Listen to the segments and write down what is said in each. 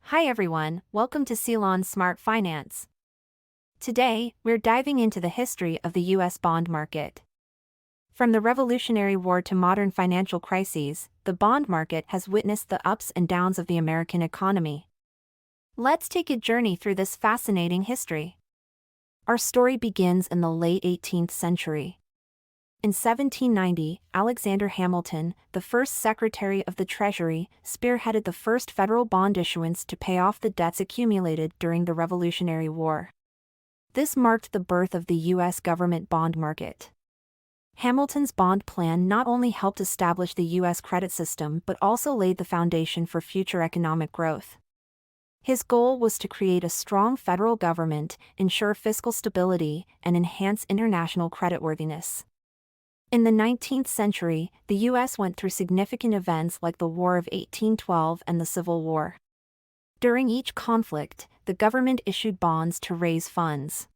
Hi everyone, welcome to Ceylon Smart Finance. Today, we're diving into the history of the U.S. bond market. From the Revolutionary War to modern financial crises, the bond market has witnessed the ups and downs of the American economy. Let's take a journey through this fascinating history. Our story begins in the late 18th century. In 1790, Alexander Hamilton, the first Secretary of the Treasury, spearheaded the first federal bond issuance to pay off the debts accumulated during the Revolutionary War. This marked the birth of the U.S. government bond market. Hamilton's bond plan not only helped establish the U.S. credit system but also laid the foundation for future economic growth. His goal was to create a strong federal government, ensure fiscal stability, and enhance international creditworthiness. In the 19th century, the U.S. went through significant events like the War of 1812 and the Civil War. During each conflict, the government issued bonds to raise funds.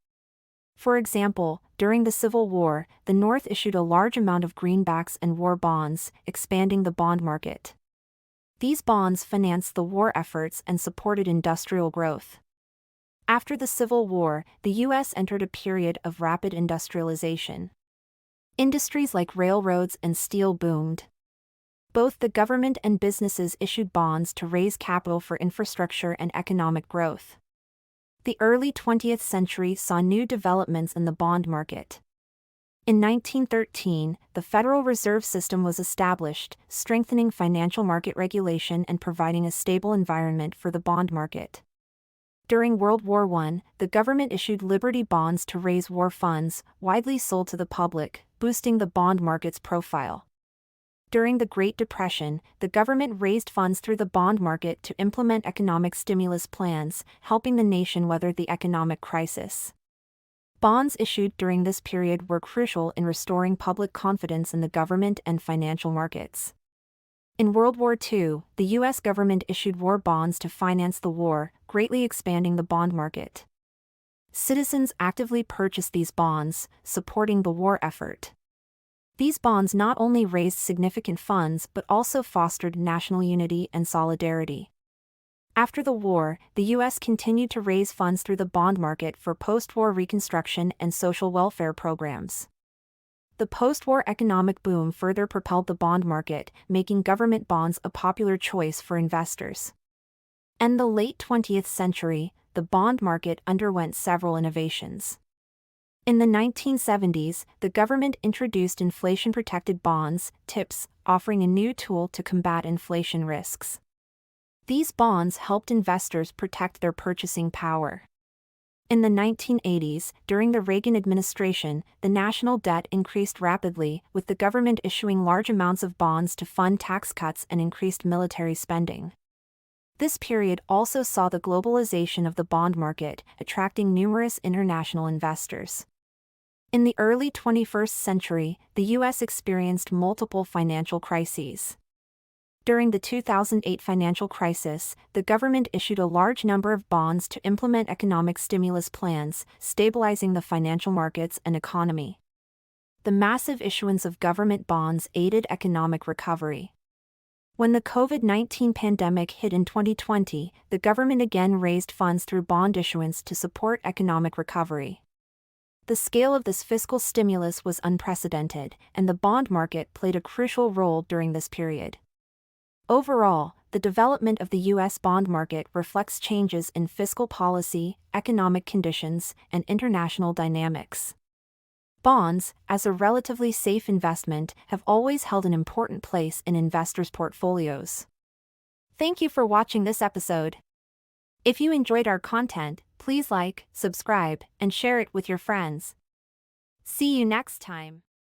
For example, during the Civil War, the North issued a large amount of greenbacks and war bonds, expanding the bond market. These bonds financed the war efforts and supported industrial growth. After the Civil War, the U.S. entered a period of rapid industrialization. Industries like railroads and steel boomed. Both the government and businesses issued bonds to raise capital for infrastructure and economic growth. The early 20th century saw new developments in the bond market. In 1913, the Federal Reserve System was established, strengthening financial market regulation and providing a stable environment for the bond market. During World War I, the government issued Liberty bonds to raise war funds, widely sold to the public, boosting the bond market's profile. During the Great Depression, the government raised funds through the bond market to implement economic stimulus plans, helping the nation weather the economic crisis. Bonds issued during this period were crucial in restoring public confidence in the government and financial markets. In World War II, the U.S. government issued war bonds to finance the war, greatly expanding the bond market. Citizens actively purchased these bonds, supporting the war effort. These bonds not only raised significant funds but also fostered national unity and solidarity. After the war, the U.S. continued to raise funds through the bond market for post-war reconstruction and social welfare programs. The post-war economic boom further propelled the bond market, making government bonds a popular choice for investors. In the late 20th century, the bond market underwent several innovations. In the 1970s, the government introduced inflation-protected bonds, TIPS, offering a new tool to combat inflation risks. These bonds helped investors protect their purchasing power. In the 1980s, during the Reagan administration, the national debt increased rapidly, with the government issuing large amounts of bonds to fund tax cuts and increased military spending. This period also saw the globalization of the bond market, attracting numerous international investors. In the early 21st century, the U.S. experienced multiple financial crises. During the 2008 financial crisis, the government issued a large number of bonds to implement economic stimulus plans, stabilizing the financial markets and economy. The massive issuance of government bonds aided economic recovery. When the COVID-19 pandemic hit in 2020, the government again raised funds through bond issuance to support economic recovery. The scale of this fiscal stimulus was unprecedented, and the bond market played a crucial role during this period. Overall, the development of the U.S. bond market reflects changes in fiscal policy, economic conditions, and international dynamics. Bonds, as a relatively safe investment, have always held an important place in investors' portfolios. Thank you for watching this episode. If you enjoyed our content, please like, subscribe, and share it with your friends. See you next time.